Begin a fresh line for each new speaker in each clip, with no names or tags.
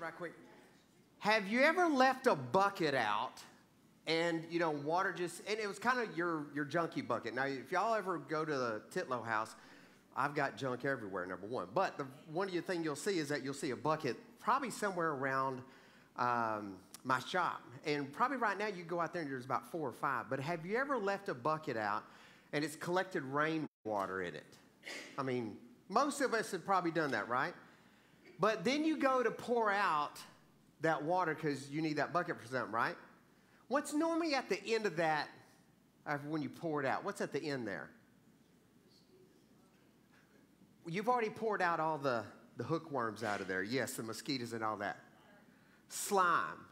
right quick. Have you ever left a bucket out and, water just, and it was kind of your junky bucket. Now, if y'all ever go to the Titlow house, I've got junk everywhere, number one. But one of the things you'll see is that you'll see a bucket probably somewhere around my shop. And probably right now you go out there and there's about 4 or 5. But have you ever left a bucket out and it's collected rainwater in it? I mean, most of us have probably done that, right? But then you go to pour out that water because you need that bucket for something, right? What's normally at the end of that when you pour it out? What's at the end there? You've already poured out all the hookworms out of there. Yes, the mosquitoes and all that. Slime.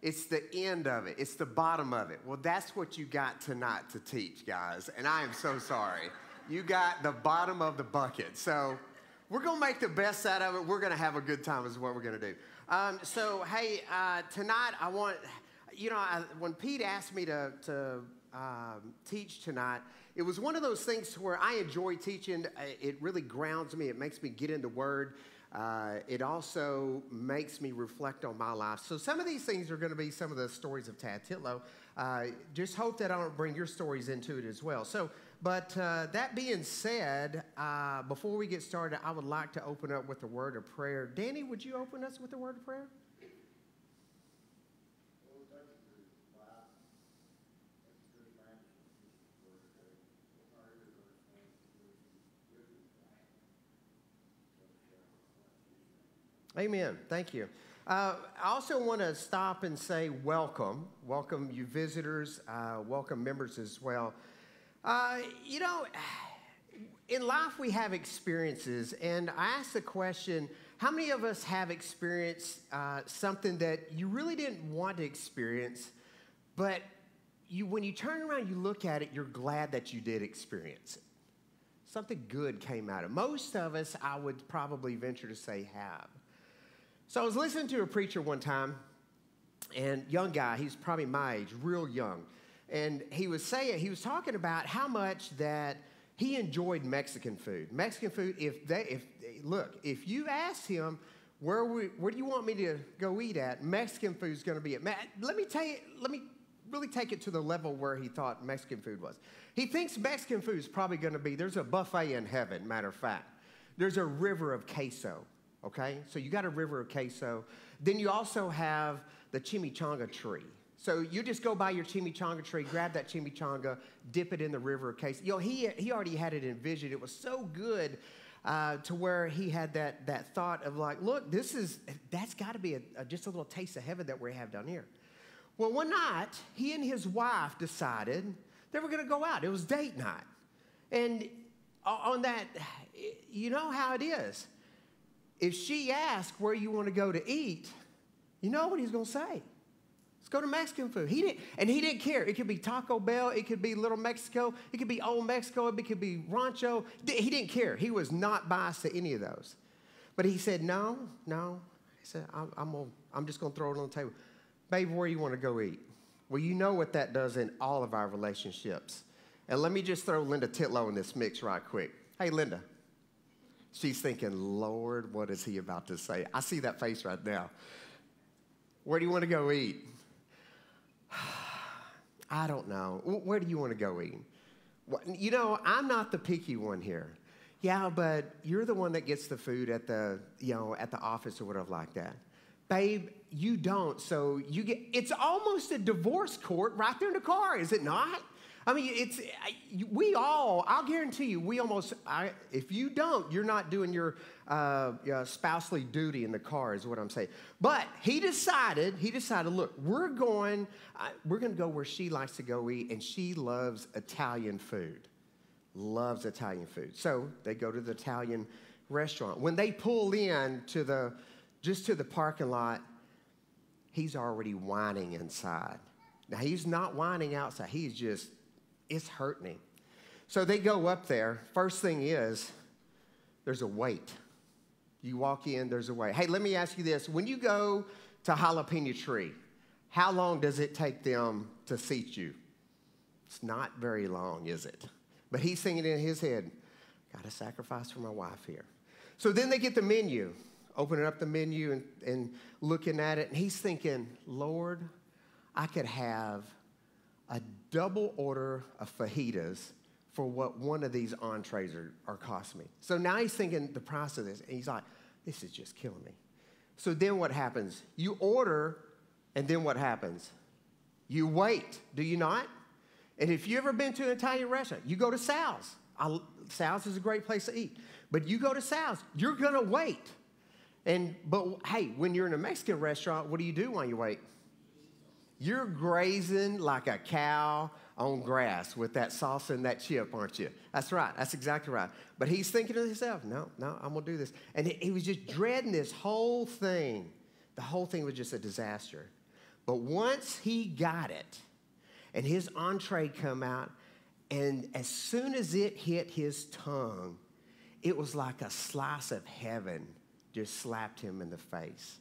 It's the end of it. It's the bottom of it. Well, that's what you got tonight to teach, guys. And I am so sorry. You got the bottom of the bucket. So we're going to make the best out of it. We're going to have a good time is what we're going to do. Tonight I want, when Pete asked me to teach tonight, it was one of those things to where I enjoy teaching. It really grounds me. It makes me get in the Word. It also makes me reflect on my life. So some of these things are going to be some of the stories of Tad Titlow. Just hope that I don't bring your stories into it as well. But that being said, before we get started, I would like to open up with a word of prayer. Danny, would you open us with a word of prayer? Amen. Thank you. I also want to stop and say welcome. Welcome you visitors. Welcome members as well. In life we have experiences, and I ask the question, how many of us have experienced something that you really didn't want to experience, but when you turn around, you look at it, you're glad that you did experience it. Something good came out of it. Most of us, I would probably venture to say, have. So I was listening to a preacher one time, and young guy, he's probably my age, real young. And he was talking about how much that he enjoyed Mexican food. Mexican food, if you asked him, where do you want me to go eat at? Mexican food is going to be it. Let me really take it to the level where he thought Mexican food was. He thinks Mexican food is probably going to be, there's a buffet in heaven, matter of fact. There's a river of queso. Okay, so you got a river of queso. Then you also have the chimichanga tree. So you just go by your chimichanga tree, grab that chimichanga, dip it in the river of queso. He already had it envisioned. It was so good to where he had that thought of like, look, that's got to be just a little taste of heaven that we have down here. Well, one night, he and his wife decided they were going to go out. It was date night. And on that, you know how it is. If she asked where you want to go to eat, you know what he's going to say. Let's go to Mexican food. He didn't care. It could be Taco Bell. It could be Little Mexico. It could be Old Mexico. It could be Rancho. He didn't care. He was not biased to any of those. But he said, no. He said, I'm just going to throw it on the table. Babe, where you want to go eat? Well, you know what that does in all of our relationships. And let me just throw Linda Titlow in this mix right quick. Hey, Linda. She's thinking, Lord, what is he about to say? I see that face right now. Where do you want to go eat? I don't know. Where do you want to go eat? Well, I'm not the picky one here. Yeah, but you're the one that gets the food at the office or whatever like that. Babe, you don't. So it's almost a divorce court right there in the car, is it not? I mean, I'll guarantee you, if you don't, you're not doing your spousely duty in the car is what I'm saying. But he decided, look, we're going to go where she likes to go eat, and she loves Italian food. Loves Italian food. So they go to the Italian restaurant. When they pull in to the parking lot, he's already whining inside. Now, he's not whining outside. He's just... it's hurting him. So they go up there. First thing is, there's a wait. You walk in, there's a wait. Hey, let me ask you this. When you go to Jalapeno Tree, how long does it take them to seat you? It's not very long, is it? But he's thinking in his head, got to sacrifice for my wife here. So then they get the menu. opening up the menu and looking at it. And he's thinking, Lord, I could have a double order of fajitas for what one of these entrees are costing me. So now he's thinking the price of this. And he's like, this is just killing me. So then what happens? You order, and then what happens? You wait, do you not? And if you've ever been to an Italian restaurant, you go to Sal's. Sal's is a great place to eat. But you go to Sal's, you're going to wait. But hey, when you're in a Mexican restaurant, what do you do while you wait? You're grazing like a cow on grass with that salsa and that chip, aren't you? That's right. That's exactly right. But he's thinking to himself, no, I'm going to do this. And he was just dreading this whole thing. The whole thing was just a disaster. But once he got it, and his entree come out, and as soon as it hit his tongue, it was like a slice of heaven just slapped him in the face.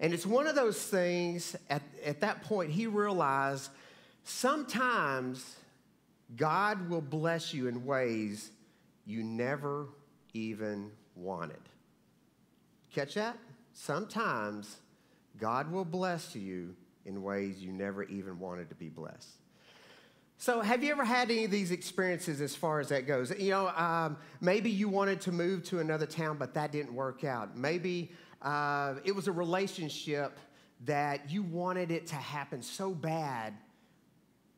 And it's one of those things, at that point, he realized sometimes God will bless you in ways you never even wanted. Catch that? Sometimes God will bless you in ways you never even wanted to be blessed. So have you ever had any of these experiences as far as that goes? You know, maybe you wanted to move to another town, but that didn't work out. Maybe it was a relationship that you wanted it to happen so bad,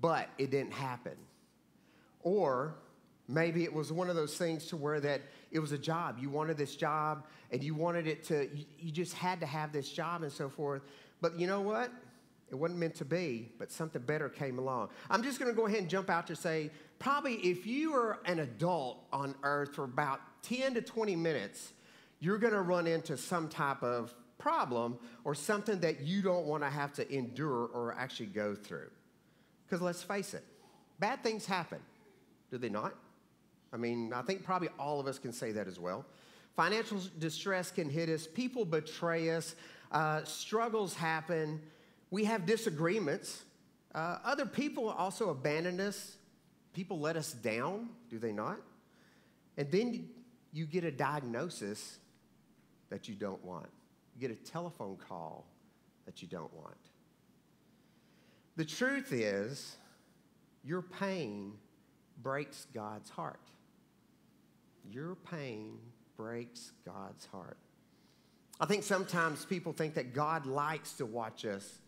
but it didn't happen. Or maybe it was one of those things to where that it was a job. You wanted this job, and you wanted it to, you just had to have this job and so forth. But you know what? It wasn't meant to be, but something better came along. I'm just going to go ahead and jump out to say, probably if you are an adult on earth for about 10 to 20 minutes, you're going to run into some type of problem or something that you don't want to have to endure or actually go through. Because let's face it, bad things happen, do they not? I mean, I think probably all of us can say that as well. Financial distress can hit us. People betray us. Struggles happen. We have disagreements. Other people also abandon us. People let us down, do they not? And then you get a diagnosis that you don't want. You get a telephone call that you don't want. The truth is, your pain breaks God's heart. Your pain breaks God's heart. I think sometimes people think that God likes to watch us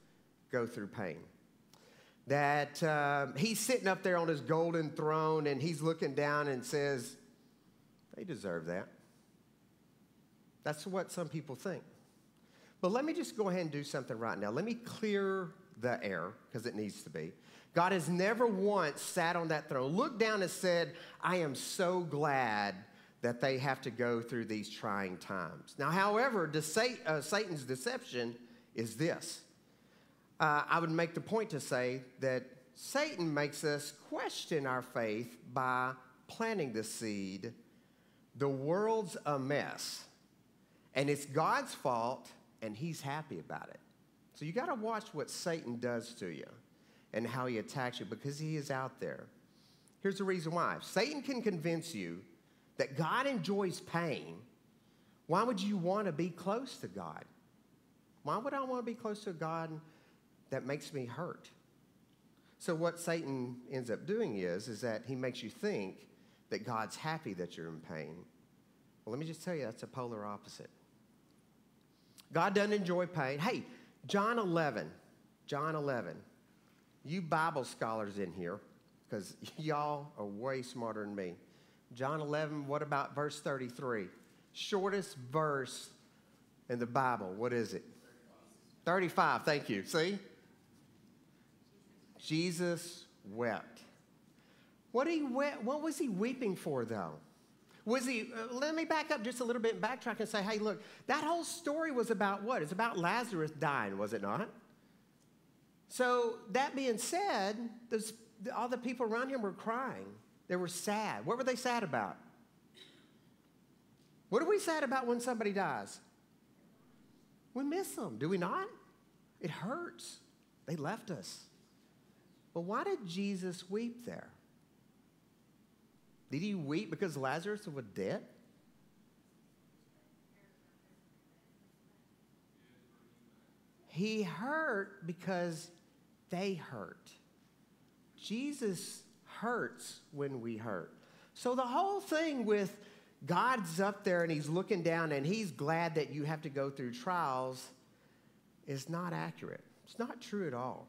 go through pain. That he's sitting up there on his golden throne and he's looking down and says, they deserve that. That's what some people think. But let me just go ahead and do something right now. Let me clear the air, because it needs to be. God has never once sat on that throne, looked down and said, I am so glad that they have to go through these trying times. Now, however, Satan's deception is this. I would make the point to say that Satan makes us question our faith by planting the seed. The world's a mess, and it's God's fault, and he's happy about it. So you got to watch what Satan does to you and how he attacks you, because he is out there. Here's the reason why. If Satan can convince you that God enjoys pain, why would you want to be close to God? Why would I want to be close to a God that makes me hurt? So what Satan ends up doing is that he makes you think that God's happy that you're in pain. Well, let me just tell you, that's a polar opposite. God doesn't enjoy pain. Hey, John 11. You Bible scholars in here, because y'all are way smarter than me. John 11, what about verse 33? Shortest verse in the Bible. What is it? 35, thank you. See? Jesus wept. What was he weeping for, though? Let me back up just a little bit and backtrack and say, hey, look, that whole story was about what? It's about Lazarus dying, was it not? So that being said, all the people around him were crying. They were sad. What were they sad about? What are we sad about when somebody dies? We miss them, do we not? It hurts. They left us. But why did Jesus weep there? Did he weep because Lazarus was dead? He hurt because they hurt. Jesus hurts when we hurt. So the whole thing with God's up there and he's looking down and he's glad that you have to go through trials is not accurate. It's not true at all.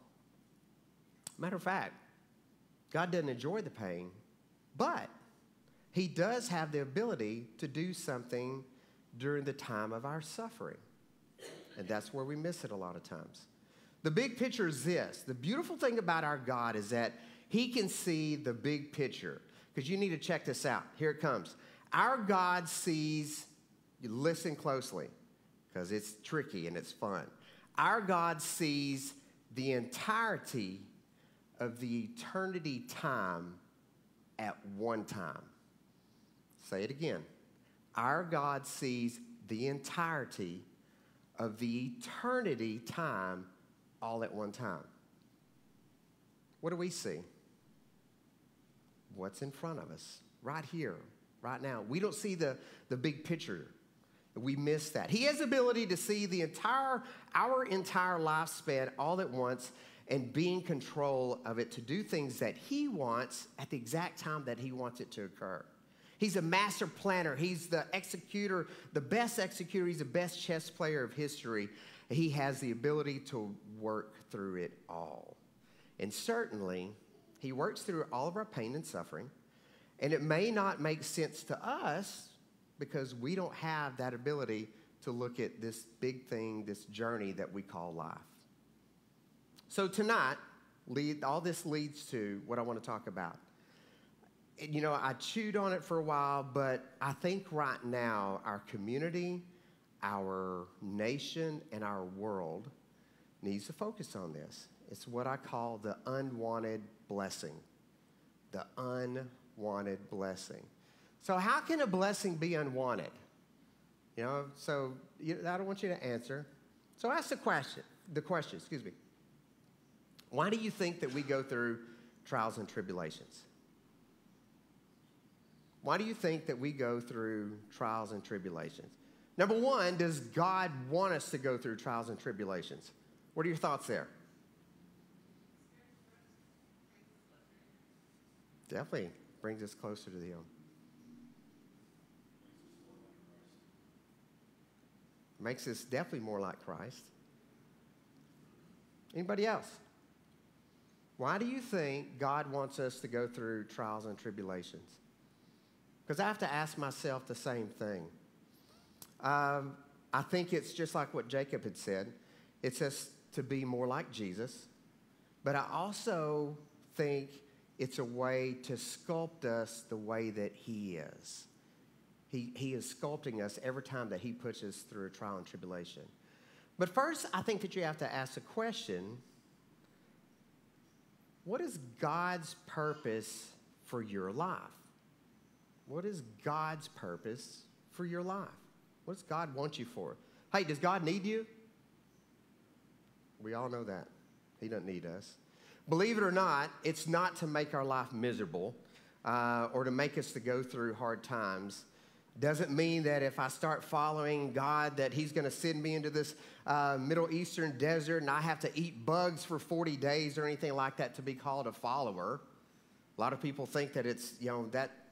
Matter of fact, God doesn't enjoy the pain, but he does have the ability to do something during the time of our suffering. And that's where we miss it a lot of times. The big picture is this. The beautiful thing about our God is that he can see the big picture. Because you need to check this out. Here it comes. Our God sees, you listen closely, because it's tricky and it's fun. Our God sees the entirety of the eternity time at one time. Say it again. Our God sees the entirety of the eternity time all at one time. What do we see? What's in front of us right here, right now. We don't see the big picture. We miss that. He has the ability to see our entire lifespan all at once and be in control of it to do things that he wants at the exact time that he wants it to occur. He's a master planner. He's the executor, the best executor. He's the best chess player of history. He has the ability to work through it all. And certainly, he works through all of our pain and suffering. And it may not make sense to us because we don't have that ability to look at this big thing, this journey that we call life. So tonight, all this leads to what I want to talk about. You know, I chewed on it for a while, but I think right now our community, our nation, and our world needs to focus on this. It's what I call the unwanted blessing. The unwanted blessing. So how can a blessing be unwanted? You know, I don't want you to answer. So ask the question, excuse me. Why do you think that we go through trials and tribulations? Why do you think that we go through trials and tribulations? Number one, does God want us to go through trials and tribulations? What are your thoughts there? Definitely brings us closer to Him. Makes us definitely more like Christ. Anybody else? Why do you think God wants us to go through trials and tribulations? Because I have to ask myself the same thing. I think it's just like what Jacob had said. It's just to be more like Jesus. But I also think it's a way to sculpt us the way that He is. He is sculpting us every time that He puts us through a trial and tribulation. But first, I think that you have to ask the question, what is God's purpose for your life? What is God's purpose for your life? What does God want you for? Hey, does God need you? We all know that. He doesn't need us. Believe it or not, it's not to make our life miserable or to make us to go through hard times. Doesn't mean that if I start following God that He's going to send me into this Middle Eastern desert and I have to eat bugs for 40 days or anything like that to be called a follower. A lot of people think that it's,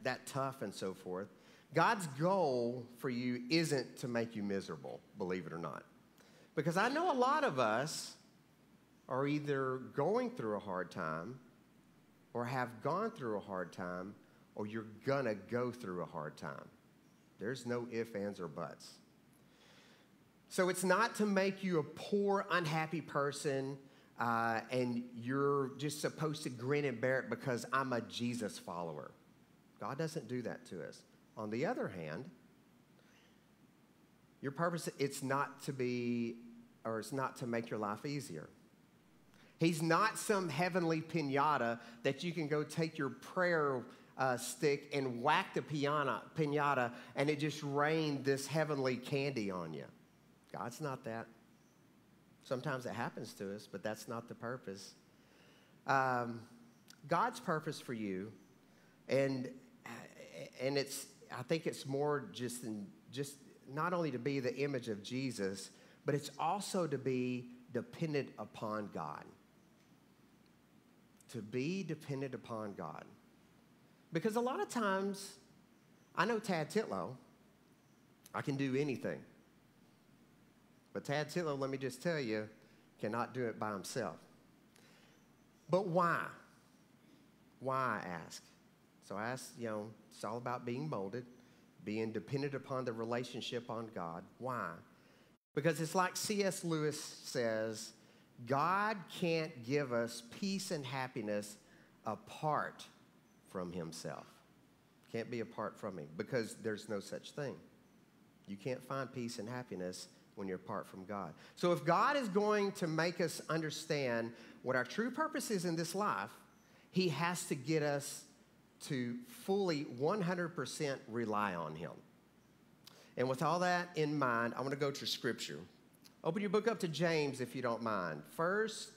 that tough and so forth. God's goal for you isn't to make you miserable, believe it or not. Because I know a lot of us are either going through a hard time or have gone through a hard time or you're going to go through a hard time. There's no ifs, ands, or buts. So it's not to make you a poor, unhappy person and you're just supposed to grin and bear it because I'm a Jesus follower. God doesn't do that to us. On the other hand, your purpose, it's not to make your life easier. He's not some heavenly piñata that you can go take your prayer stick and whack the piñata and it just rained this heavenly candy on you. God's not that. Sometimes it happens to us, but that's not the purpose. God's purpose for you, and I think it's more just not only to be the image of Jesus, but it's also to be dependent upon God. To be dependent upon God. Because a lot of times, I know Tad Titlow, I can do anything. But Tad Titlow, let me just tell you, cannot do it by himself. But why? Why, I ask? So I ask, it's all about being molded, being dependent upon the relationship on God. Why? Because it's like C.S. Lewis says, God can't give us peace and happiness apart from himself. Can't be apart from him because there's no such thing. You can't find peace and happiness when you're apart from God. So if God is going to make us understand what our true purpose is in this life, he has to get us to fully 100% rely on him. And with all that in mind, I want to go to Scripture. Open your book up to James if you don't mind. First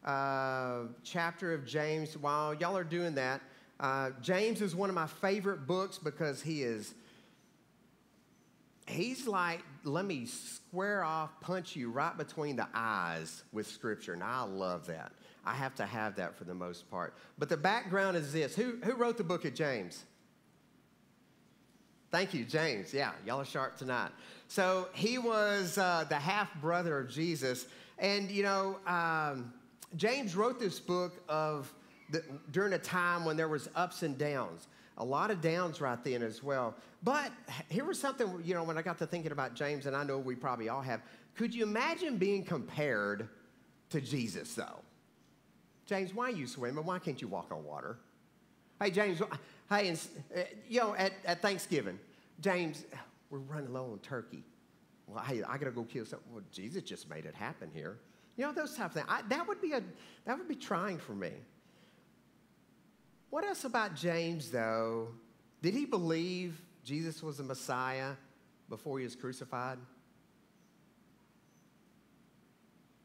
chapter of James. While y'all are doing that, James is one of my favorite books because he's like, let me square off, punch you right between the eyes with Scripture, and I love that. I have to have that for the most part. But the background is this. Who wrote the book of James? Thank you, James. Yeah, y'all are sharp tonight. So he was the half-brother of Jesus. And, James wrote this book during a time when there was ups and downs. A lot of downs right then as well. But here was something, when I got to thinking about James, and I know we probably all have. Could you imagine being compared to Jesus, though? James, why are you swimming? Why can't you walk on water? Hey, James, at Thanksgiving, James, we're running low on turkey. Well, hey, I got to go kill something. Well, Jesus just made it happen here. Those type of things. That would be trying for me. What else about James, though? Did he believe Jesus was the Messiah before he was crucified?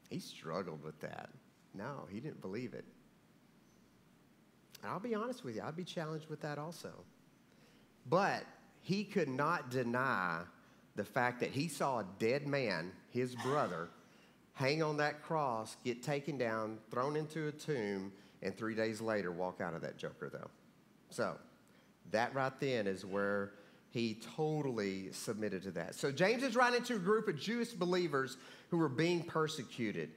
He struggled with that. No, he didn't believe it. And I'll be honest with you, I'd be challenged with that also. But he could not deny the fact that he saw a dead man, his brother, hang on that cross, get taken down, thrown into a tomb, and 3 days later walk out of that joker, though. So that right then is where he totally submitted to that. So James is writing to a group of Jewish believers who were being persecuted.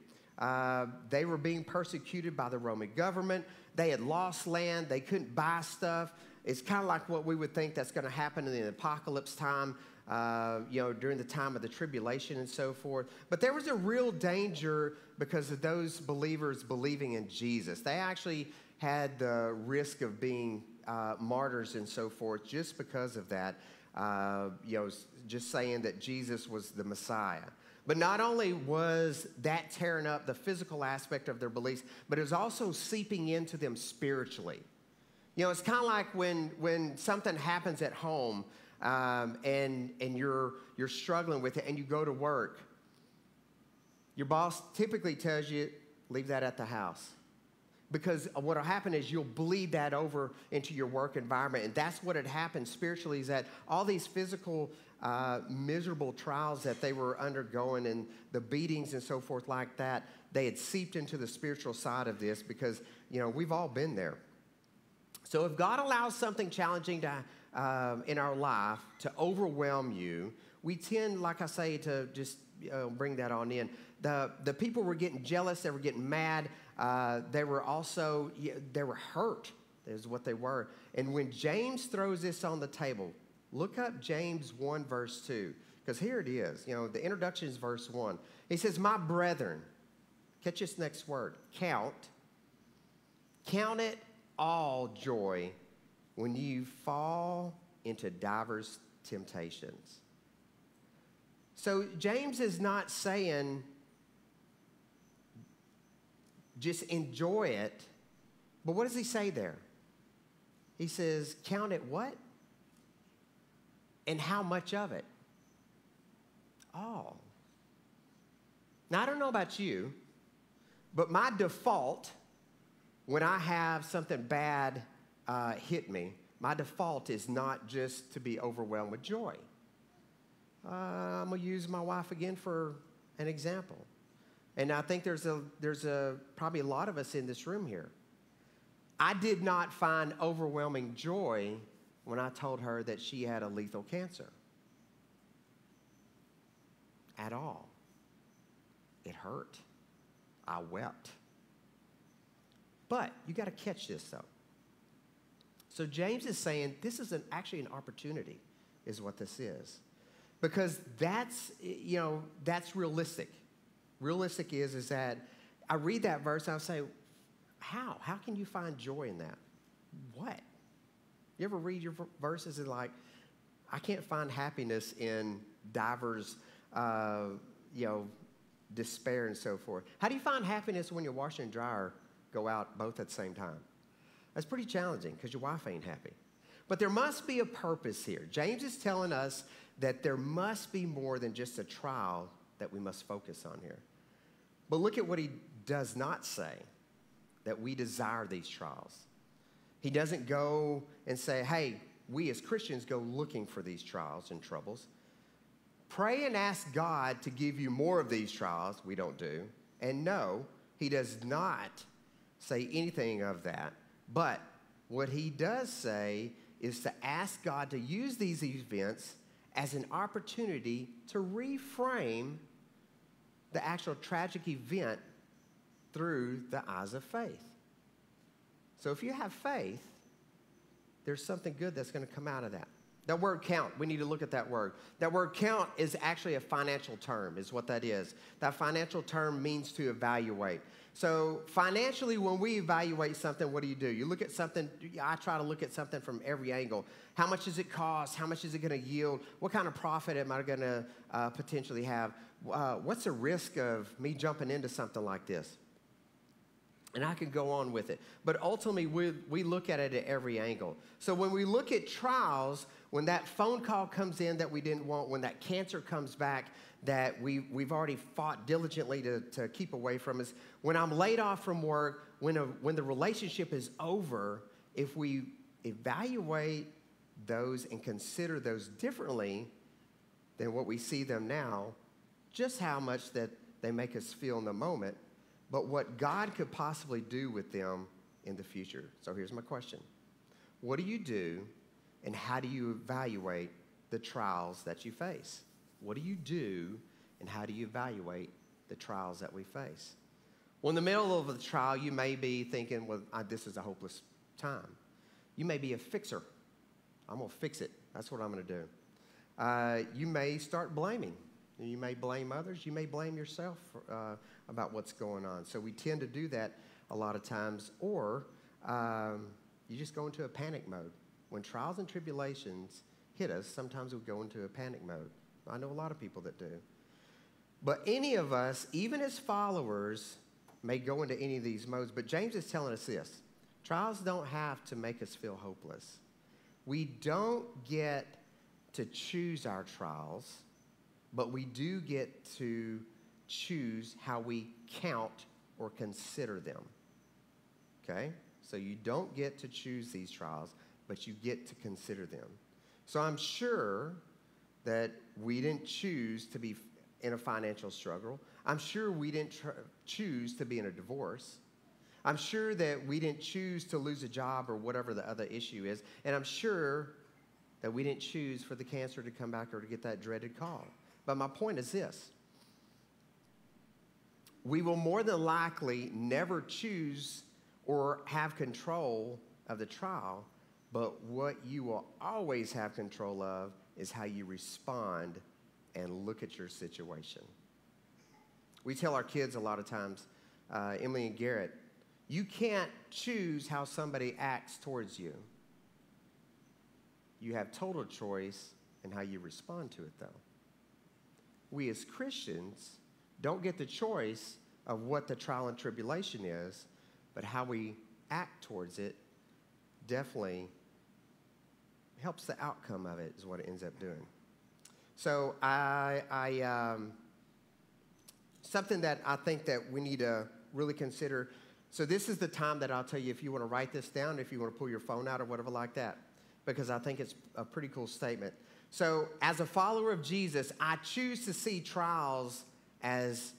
They were being persecuted by the Roman government. They had lost land. They couldn't buy stuff. It's kind of like what we would think that's going to happen in the apocalypse time, during the time of the tribulation and so forth. But there was a real danger because of those believers believing in Jesus. They actually had the risk of being martyrs and so forth just because of that, just saying that Jesus was the Messiah. But not only was that tearing up the physical aspect of their beliefs, but it was also seeping into them spiritually. It's kind of like when something happens at home and you're struggling with it and you go to work. Your boss typically tells you, leave that at the house. Because what will happen is you'll bleed that over into your work environment. And that's what had happened spiritually, is that all these physical miserable trials that they were undergoing and the beatings and so forth like that, they had seeped into the spiritual side of this because, we've all been there. So if God allows something challenging in our life to overwhelm you, we tend, like I say, to just bring that on in. The people were getting jealous. They were getting mad. They were hurt, is what they were. And when James throws this on the table, look up James 1, verse 2, because here it is. The introduction is verse 1. He says, my brethren, catch this next word, count it all joy when you fall into divers temptations. So James is not saying just enjoy it, but what does he say there? He says, count it what? And how much of it? All. Now, I don't know about you, but my default, when I have something bad hit me, my default is not just to be overwhelmed with joy. I'm going to use my wife again for an example. And I think there's probably a lot of us in this room here. I did not find overwhelming joy when I told her that she had a lethal cancer. At all. It hurt. I wept. But you got to catch this, though. So James is saying this is actually an opportunity, is what this is. Because that's realistic. Realistic is that I read that verse and I say, how? How can you find joy in that? What? You ever read your verses and like, I can't find happiness in divers, despair and so forth. How do you find happiness when your washer and dryer go out both at the same time? That's pretty challenging because your wife ain't happy. But there must be a purpose here. James is telling us that there must be more than just a trial that we must focus on here. But look at what he does not say, that we desire these trials. He doesn't go and say, hey, we as Christians go looking for these trials and troubles. Pray and ask God to give you more of these trials. We don't do. And no, he does not say anything of that. But what he does say is to ask God to use these events as an opportunity to reframe the actual tragic event through the eyes of faith. So if you have faith, there's something good that's going to come out of that. That word count, we need to look at that word. That word count is actually a financial term, is what that is. That financial term means to evaluate. So financially, when we evaluate something, what do? You look at something, I try to look at something from every angle. How much does it cost? How much is it going to yield? What kind of profit am I going to potentially have? What's the risk of me jumping into something like this? And I can go on with it. But ultimately, we look at it at every angle. So when we look at trials, when that phone call comes in that we didn't want, when that cancer comes back that we've already fought diligently to keep away from us, when I'm laid off from work, when the relationship is over, if we evaluate those and consider those differently than what we see them now, just how much that they make us feel in the moment, but what God could possibly do with them in the future. So here's my question. What do you do and how do you evaluate the trials that you face? What do you do and how do you evaluate the trials that we face? Well, in the middle of the trial, you may be thinking, well, this is a hopeless time. You may be a fixer. I'm going to fix it. That's what I'm going to do. You may start blaming. You may blame others. You may blame yourself about what's going on. So we tend to do that a lot of times. Or you just go into a panic mode. When trials and tribulations hit us, sometimes we go into a panic mode. I know a lot of people that do. But any of us, even as followers, may go into any of these modes. But James is telling us this. Trials don't have to make us feel hopeless. We don't get to choose our trials, but we do get to choose how we count or consider them. Okay? So you don't get to choose these trials, but you get to consider them. So I'm sure that we didn't choose to be in a financial struggle. I'm sure we didn't choose to be in a divorce. I'm sure that we didn't choose to lose a job or whatever the other issue is. And I'm sure that we didn't choose for the cancer to come back or to get that dreaded call. But my point is this. We will more than likely never choose or have control of the trial, but what you will always have control of is how you respond and look at your situation. We tell our kids a lot of times, Emily and Garrett, you can't choose how somebody acts towards you. You have total choice in how you respond to it, though. We as Christians don't get the choice of what the trial and tribulation is, but how we act towards it definitely helps the outcome of it is what it ends up doing. So something that I think that we need to really consider. So this is the time that I'll tell you if you want to write this down, if you want to pull your phone out or whatever like that, because I think it's a pretty cool statement. So as a follower of Jesus, I choose to see trials as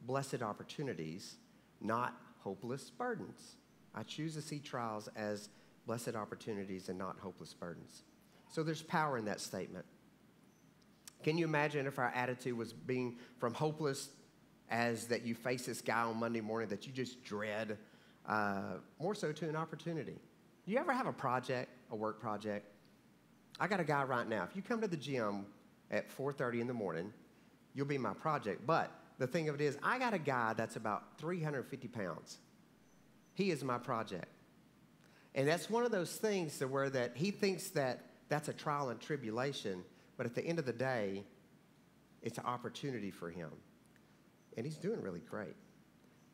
blessed opportunities, not hopeless burdens. I choose to see trials as blessed opportunities and not hopeless burdens. So there's power in that statement. Can you imagine if our attitude was being from hopeless as that you face this guy on Monday morning that you just dread, more so to an opportunity? Do you ever have a project, a work project? I got a guy right now. If you come to the gym at 4:30 in the morning, you'll be my project. But the thing of it is, I got a guy that's about 350 pounds. He is my project. And that's one of those things to where that he thinks that that's a trial and tribulation, but at the end of the day, it's an opportunity for him. And he's doing really great.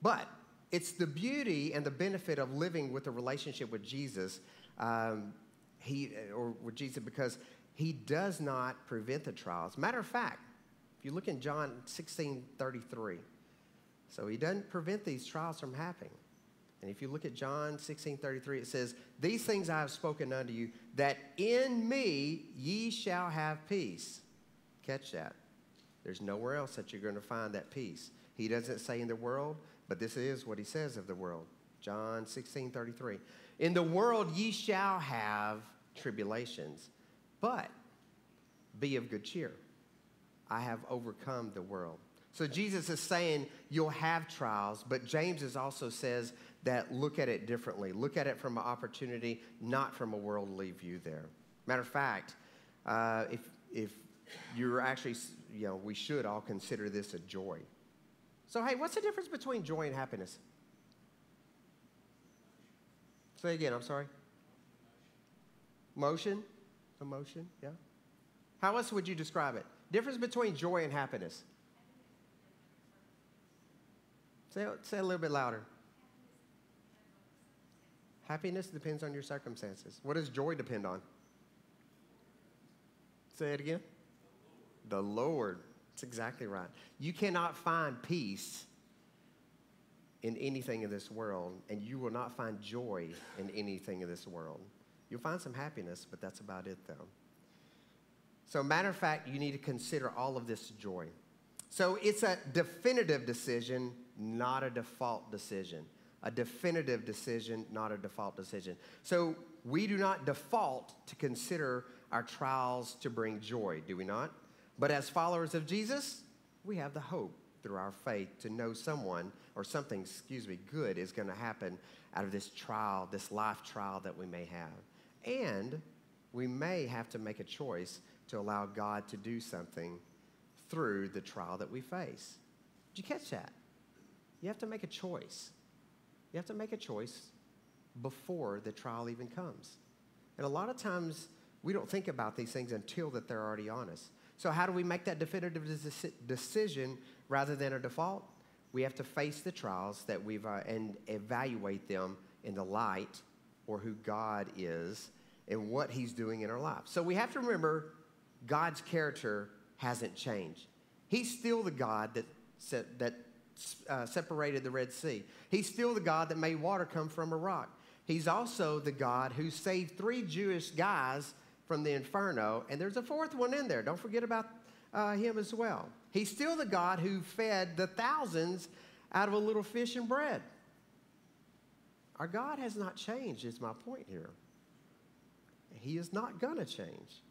But it's the beauty and the benefit of living with a relationship with Jesus, with Jesus, because he does not prevent the trials. Matter of fact, if you look in John 16:33, so he doesn't prevent these trials from happening. And if you look at John 16:33, it says, "These things I have spoken unto you, that in me ye shall have peace." Catch that. There's nowhere else that you're going to find that peace. He doesn't say in the world, but this is what he says of the world. John 16:33. "In the world ye shall have tribulations, but be of good cheer. I have overcome the world." So Jesus is saying you'll have trials, but James also says that look at it differently. Look at it from an opportunity, not from a worldly view there. Matter of fact, if you're actually, we should all consider this a joy. So, hey, what's the difference between joy and happiness? Say again, I'm sorry. Motion? Emotion, yeah. How else would you describe it? Difference between joy and happiness. Say a little bit louder. Happiness depends on your circumstances. What does joy depend on? Say it again. The Lord. That's exactly right. You cannot find peace in anything in this world, and you will not find joy in anything in this world. You'll find some happiness, but that's about it, though. So, matter of fact, you need to consider all of this joy. So, it's a definitive decision, not a default decision. A definitive decision, not a default decision. So, we do not default to consider our trials to bring joy, do we not? But as followers of Jesus, we have the hope through our faith to know someone or something, good is going to happen out of this trial, this life trial that we may have. And we may have to make a choice to allow God to do something through the trial that we face. Did you catch that? You have to make a choice. You have to make a choice before the trial even comes. And a lot of times, we don't think about these things until that they're already on us. So how do we make that definitive decision rather than a default? We have to face the trials that and evaluate them in the light or who God is and what he's doing in our life. So we have to remember God's character hasn't changed. He's still the God that separated the Red Sea. He's still the God that made water come from a rock. He's also the God who saved 3 Jewish guys from the inferno, and there's a 4th one in there. Don't forget about him as well. He's still the God who fed the thousands out of a little fish and bread. Our God has not changed, is my point here. He is not going to change.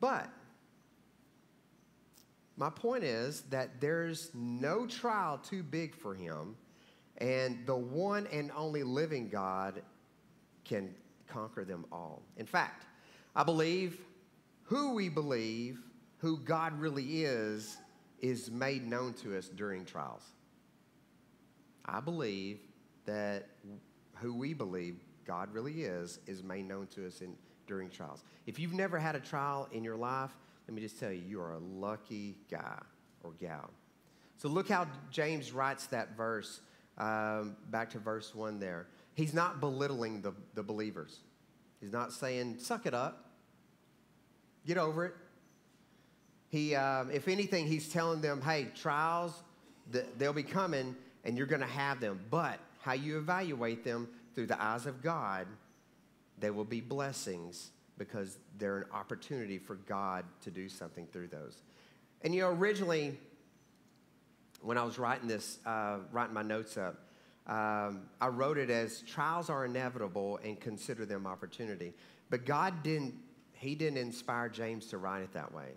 But my point is that there's no trial too big for him, and the one and only living God can conquer them all. In fact, I believe who God really is made known to us during trials. I believe that who we believe God really is made known to us during trials. If you've never had a trial in your life, let me just tell you, you are a lucky guy or gal. So look how James writes that verse, back to verse 1 there. He's not belittling the believers. He's not saying, suck it up, get over it. If anything, he's telling them, hey, trials, they'll be coming, and you're going to have them. But how you evaluate them through the eyes of God, they will be blessings because they're an opportunity for God to do something through those. And originally, when I was writing this, writing my notes up, I wrote it as trials are inevitable and consider them opportunity. But He didn't inspire James to write it that way.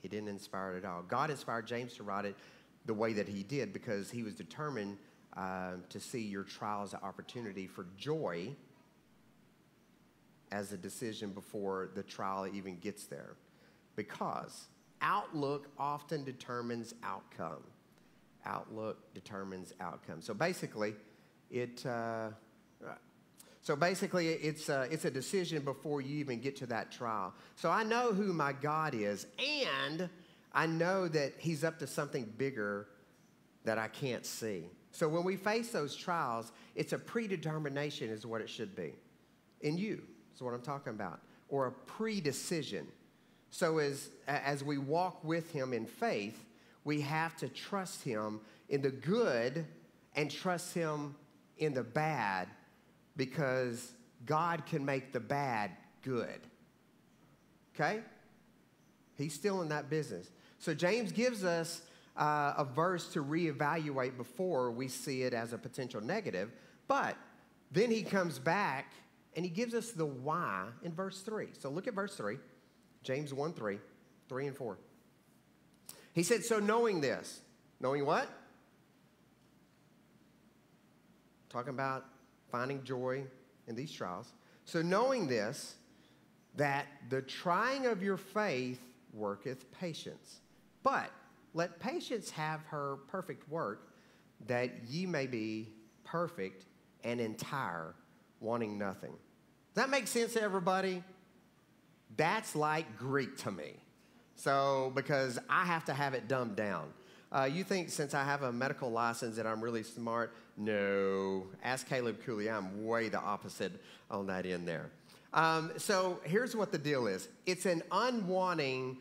He didn't inspire it at all. God inspired James to write it the way that he did because he was determined to see your trials as an opportunity for joy as a decision before the trial even gets there. Because outlook often determines outcome. Outlook determines outcome. So basically, it's a decision before you even get to that trial. So I know who my God is, and I know that he's up to something bigger that I can't see. So when we face those trials, it's a predetermination is what it should be. In you is what I'm talking about. Or a pre-decision. So as we walk with him in faith, we have to trust him in the good and trust him in the bad, because God can make the bad good. Okay? He's still in that business. So James gives us a verse to reevaluate before we see it as a potential negative. But then he comes back and he gives us the why in verse 3. So look at verse 3. James 1:3, 3 and 4. He said, so knowing this. Knowing what? Talking about finding joy in these trials. So knowing this, that the trying of your faith worketh patience. But let patience have her perfect work, that ye may be perfect and entire, wanting nothing. Does that make sense to everybody? That's like Greek to me. So, because I have to have it dumbed down. You think since I have a medical license that I'm really smart? No. Ask Caleb Cooley. I'm way the opposite on that end there. So here's what the deal is. It's an unwanted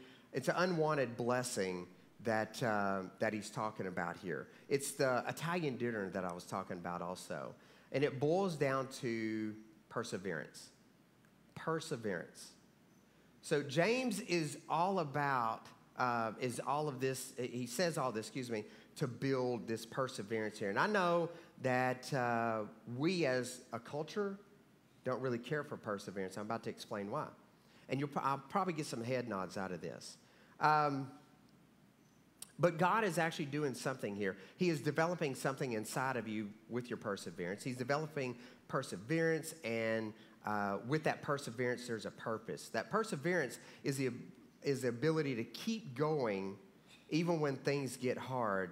blessing that he's talking about here. It's the Italian dinner that I was talking about also. And it boils down to perseverance. Perseverance. So James is all about, he says all this, to build this perseverance here. And I know that we as a culture don't really care for perseverance. I'm about to explain why. And I'll probably get some head nods out of this. But God is actually doing something here. He is developing something inside of you with your perseverance. He's developing perseverance, and with that perseverance, there's a purpose. That perseverance is the ability to keep going even when things get hard,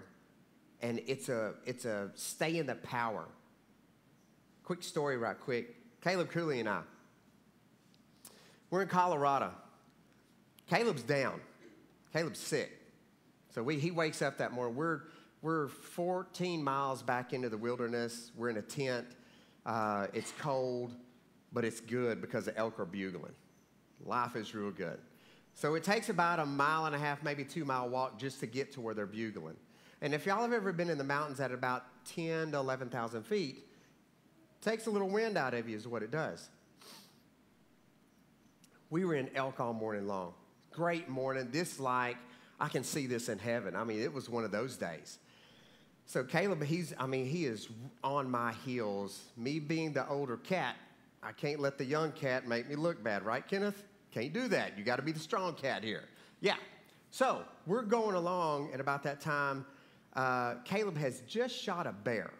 and it's a stay in the power. Quick story right quick. Caleb Cooley and I, we're in Colorado. Caleb's down. Caleb's sick. So he wakes up that morning. We're 14 miles back into the wilderness. We're in a tent. It's cold, but it's good because the elk are bugling. Life is real good. So it takes about a mile and a half, maybe 2 mile walk just to get to where they're bugling. And if y'all have ever been in the mountains at about 10 to 11,000 feet, it takes a little wind out of you is what it does. We were in elk all morning long. Great morning. I can see this in heaven. I mean, it was one of those days. So Caleb, he is on my heels. Me being the older cat, I can't let the young cat make me look bad, right, Kenneth? Can't do that. You got to be the strong cat here. Yeah. So we're going along, and about that time, Caleb has just shot a bear.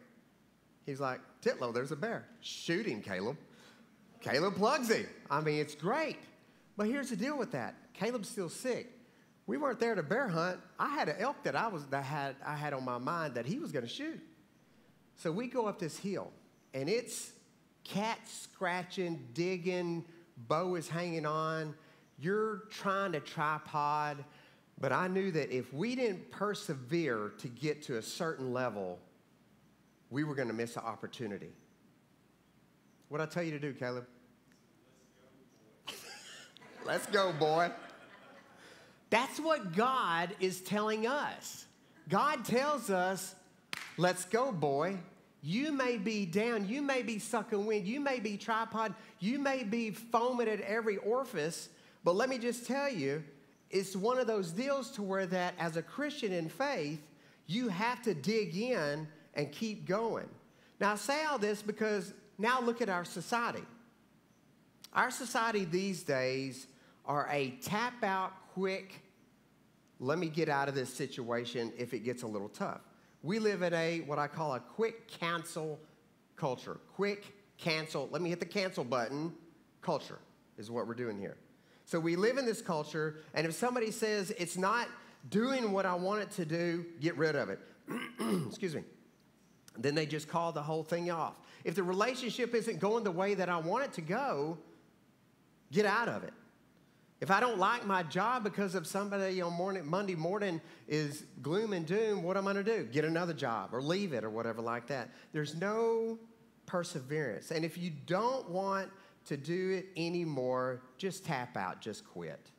He's like, Titlow, there's a bear. Shoot him, Caleb. Caleb plugs him. I mean, it's great. But here's the deal with that. Caleb's still sick. We weren't there to bear hunt. I had an elk that I had on my mind that he was going to shoot. So we go up this hill, and it's cat scratching, digging, bow is hanging on. You're trying to tripod, but I knew that if we didn't persevere to get to a certain level, we were going to miss an opportunity. What'd I tell you to do, Caleb? Let's go, boy. That's what God is telling us. God tells us, let's go, boy. You may be down. You may be sucking wind. You may be tripod. You may be foaming at every orifice. But let me just tell you, it's one of those deals to where that as a Christian in faith, You have to dig in and keep going. Now, I say all this because now look at our society. Our society these days are a tap out quick, let me get out of this situation if it gets a little tough. We live in a, what I call a quick cancel culture. Quick cancel, let me hit the cancel button, culture is what we're doing here. So we live in this culture, and if somebody says it's not doing what I want it to do, get rid of it. Excuse me. Then they just call the whole thing off. If the relationship isn't going the way that I want it to go, get out of it. If I don't like my job because of somebody on Monday morning is gloom and doom, what am I going to do? Get another job or leave it or whatever like that. There's no perseverance. And if you don't want to do it anymore, just tap out, just quit.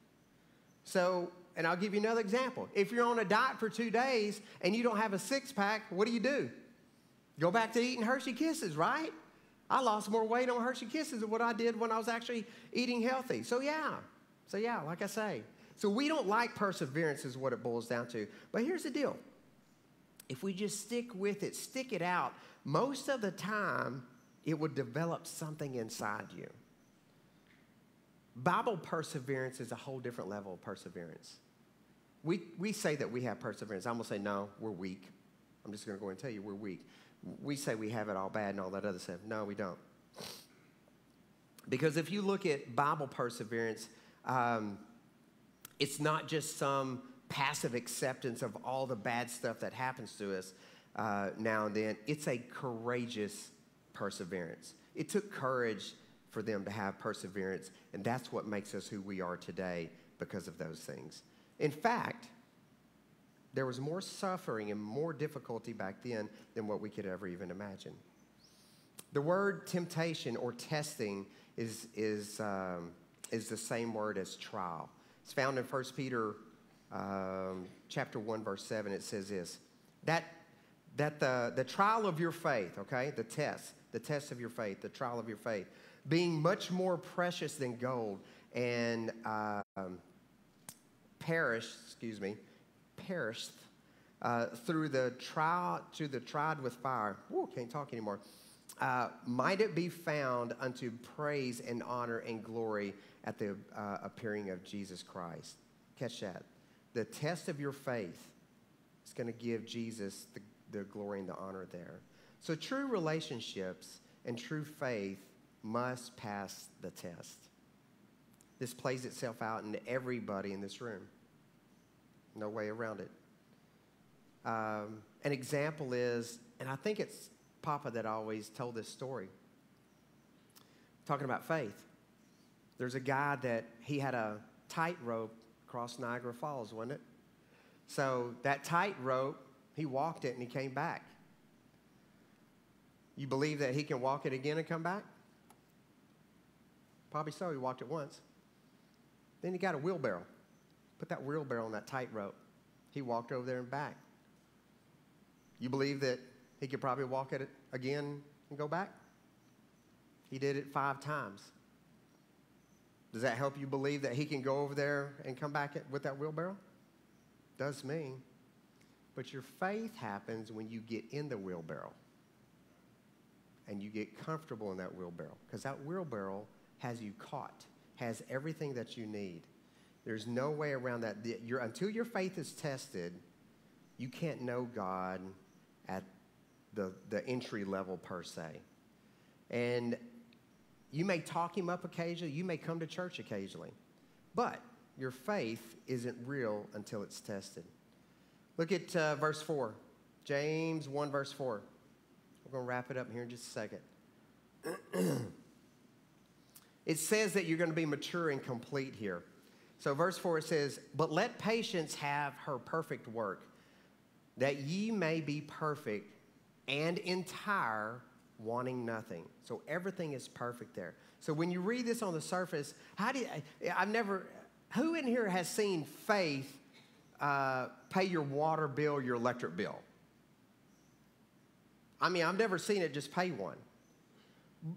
So, and I'll give you another example. If you're on a diet for 2 days and you don't have a six-pack, what do? Go back to eating Hershey Kisses, right? I lost more weight on Hershey Kisses than what I did when I was actually eating healthy. So yeah, like I say. So we don't like perseverance is what it boils down to. But here's the deal. If we just stick with it, stick it out, most of the time, it would develop something inside you. Bible perseverance is a whole different level of perseverance. We say that we have perseverance. I'm going to say, no, we're weak. I'm just going to go and tell you we're weak. We say we have it all bad and all that other stuff. No, we don't. Because if you look at Bible perseverance, it's not just some passive acceptance of all the bad stuff that happens to us now and then. It's a courageous perseverance. It took courage for them to have perseverance, and that's what makes us who we are today because of those things. In fact, there was more suffering and more difficulty back then than what we could ever even imagine. The word temptation or testing is the same word as trial. It's found in 1 Peter chapter 1, verse 7. It says this, that the trial of your faith, okay, the test of your faith, the trial of your faith, being much more precious than gold and perished through the tried with fire. Woo, can't talk anymore. Might it be found unto praise and honor and glory at the appearing of Jesus Christ. Catch that. The test of your faith is going to give Jesus the glory and the honor there. So true relationships and true faith must pass the test. This plays itself out in everybody in this room. No way around it. An example is, and I think it's Papa that always told this story, talking about faith. There's a guy that he had a tightrope across Niagara Falls, wasn't it? So that tightrope, he walked it and he came back. You believe that he can walk it again and come back? Probably so. He walked it once. Then he got a wheelbarrow. Put that wheelbarrow on that tightrope. He walked over there and back. You believe that he could probably walk it again and go back? He did it 5 times. Does that help you believe that he can go over there and come back with that wheelbarrow? Does me. But your faith happens when you get in the wheelbarrow and you get comfortable in that wheelbarrow, because that wheelbarrow has you caught, has everything that you need. There's no way around that. Until your faith is tested, you can't know God at the entry level per se. And you may talk him up occasionally. You may come to church occasionally. But your faith isn't real until it's tested. Look at verse 4. James 1, verse 4. We're going to wrap it up here in just a second. It says that you're going to be mature and complete here. So verse 4, it says, but let patience have her perfect work, that ye may be perfect and entire, wanting nothing. So everything is perfect there. So when you read this on the surface, who in here has seen faith pay your water bill, your electric bill? I mean, I've never seen it just pay one.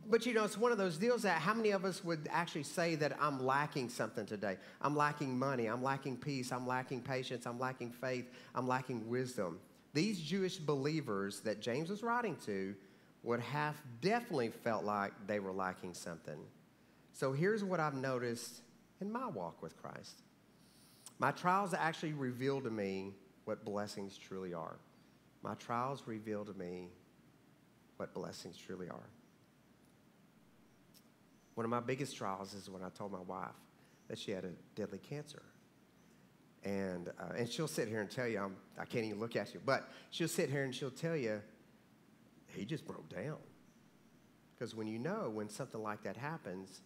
But, you know, it's one of those deals that how many of us would actually say that I'm lacking something today? I'm lacking money. I'm lacking peace. I'm lacking patience. I'm lacking faith. I'm lacking wisdom. these Jewish believers that James was writing to would have definitely felt like they were lacking something. So here's what I've noticed in my walk with Christ. My trials actually reveal to me what blessings truly are. My trials reveal to me what blessings truly are. One of my biggest trials is when I told my wife that she had a deadly cancer. And she'll sit here and tell you, I can't even look at you, but she'll sit here and she'll tell you, he just broke down. Because when something like that happens,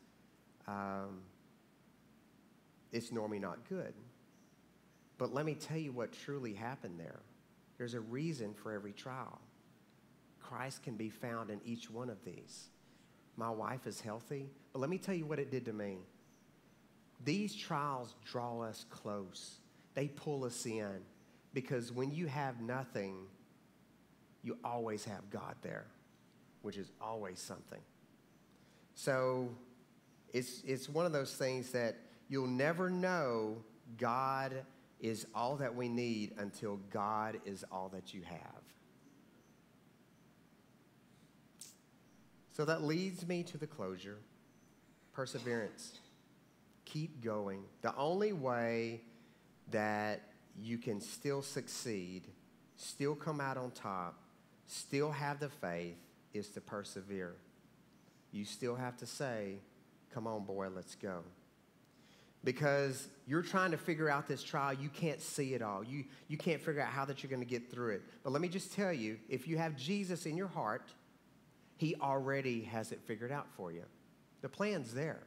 it's normally not good. But let me tell you what truly happened there. There's a reason for every trial. Christ can be found in each one of these. My wife is healthy, but let me tell you what it did to me. These trials draw us close. They pull us in, because when you have nothing, you always have God there, which is always something. So it's one of those things that you'll never know God is all that we need until God is all that you have. So that leads me to the closure. Perseverance. Keep going. The only way that you can still succeed, still come out on top, still have the faith, is to persevere. You still have to say, come on, boy, let's go. Because you're trying to figure out this trial, you can't see it all. You can't figure out how that you're going to get through it. But let me just tell you, if you have Jesus in your heart, he already has it figured out for you. The plan's there.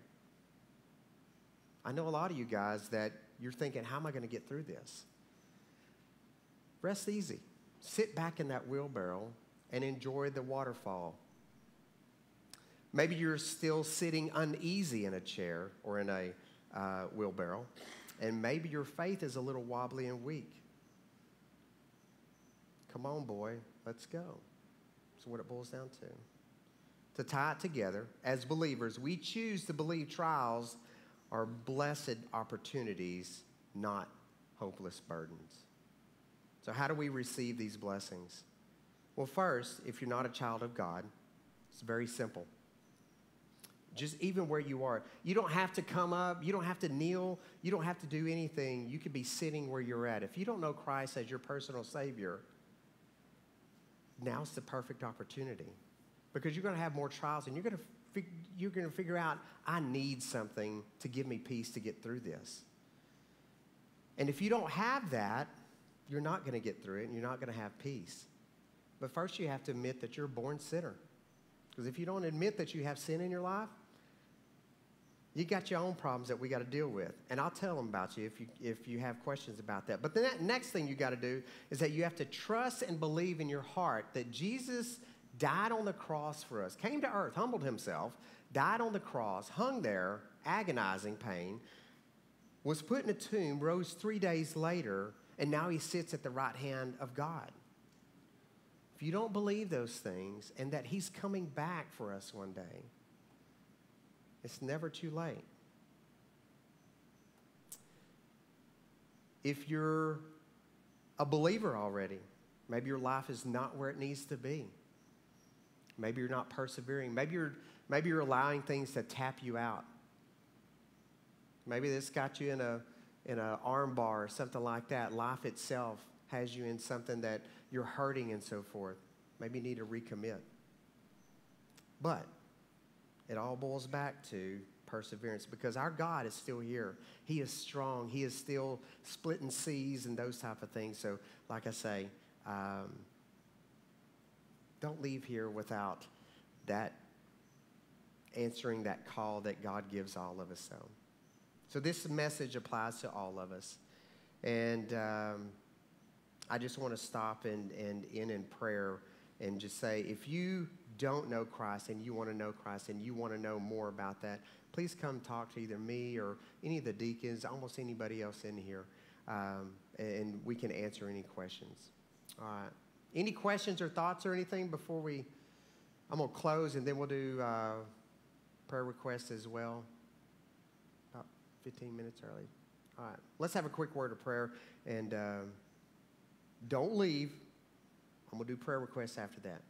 I know a lot of you guys that you're thinking, how am I going to get through this? Rest easy. Sit back in that wheelbarrow and enjoy the waterfall. Maybe you're still sitting uneasy in a chair or in a wheelbarrow, and maybe your faith is a little wobbly and weak. Come on, boy, let's go. That's what it boils down to. To tie it together, as believers, we choose to believe trials are blessed opportunities, not hopeless burdens. So how do we receive these blessings? Well, first, if you're not a child of God, it's very simple. Just even where you are. You don't have to come up. You don't have to kneel. You don't have to do anything. You could be sitting where you're at. If you don't know Christ as your personal Savior, now's the perfect opportunity. Because you're going to have more trials, and you're going to figure out, I need something to give me peace to get through this. And if you don't have that, you're not going to get through it, and you're not going to have peace. But first you have to admit that you're a born sinner. Because if you don't admit that you have sin in your life, you got your own problems that we got to deal with. And I'll tell them about you if you have questions about that. But the next thing you got to do is that you have to trust and believe in your heart that Jesus died on the cross for us, came to earth, humbled himself, died on the cross, hung there, agonizing pain, was put in a tomb, rose 3 days later, and now he sits at the right hand of God. If you don't believe those things and that he's coming back for us one day, it's never too late. If you're a believer already, maybe your life is not where it needs to be. Maybe you're not persevering. Maybe you're allowing things to tap you out. Maybe this got you in a arm bar or something like that. Life itself has you in something that you're hurting and so forth. Maybe you need to recommit. But it all boils back to perseverance, because our God is still here. He is strong. He is still splitting seas and those type of things. So like I say, don't leave here without that answering that call that God gives all of us. So this message applies to all of us. And I just want to stop and end in prayer and just say, if you don't know Christ and you want to know Christ and you want to know more about that, please come talk to either me or any of the deacons, almost anybody else in here, and we can answer any questions. All right. Any questions or thoughts or anything before I'm going to close, and then we'll do prayer requests as well, about 15 minutes early. All right. Let's have a quick word of prayer, and don't leave and we'll do prayer requests after that.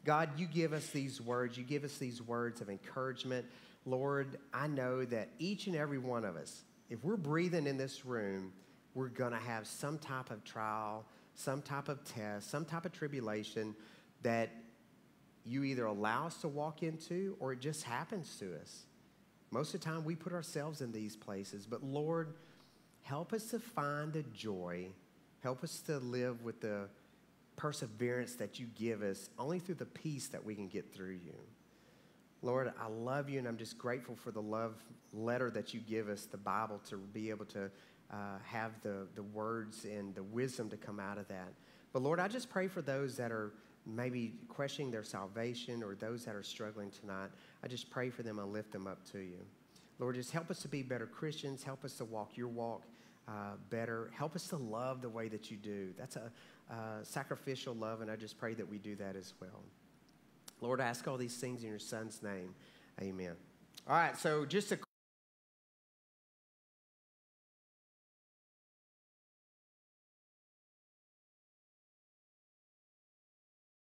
God, you give us these words. You give us these words of encouragement. Lord, I know that each and every one of us, if we're breathing in this room, we're going to have some type of trial, some type of test, some type of tribulation that you either allow us to walk into or it just happens to us. Most of the time, we put ourselves in these places. But Lord, help us to find the joy. Help us to live with the perseverance that you give us only through the peace that we can get through you. Lord, I love you, and I'm just grateful for the love letter that you give us, the Bible, to be able to have the words and the wisdom to come out of that. But Lord, I just pray for those that are maybe questioning their salvation or those that are struggling tonight. I just pray for them and lift them up to you. Lord, just help us to be better Christians. Help us to walk your walk better. Help us to love the way that you do. That's a sacrificial love, and I just pray that we do that as well. Lord, I ask all these things in your Son's name. Amen. All right, so just a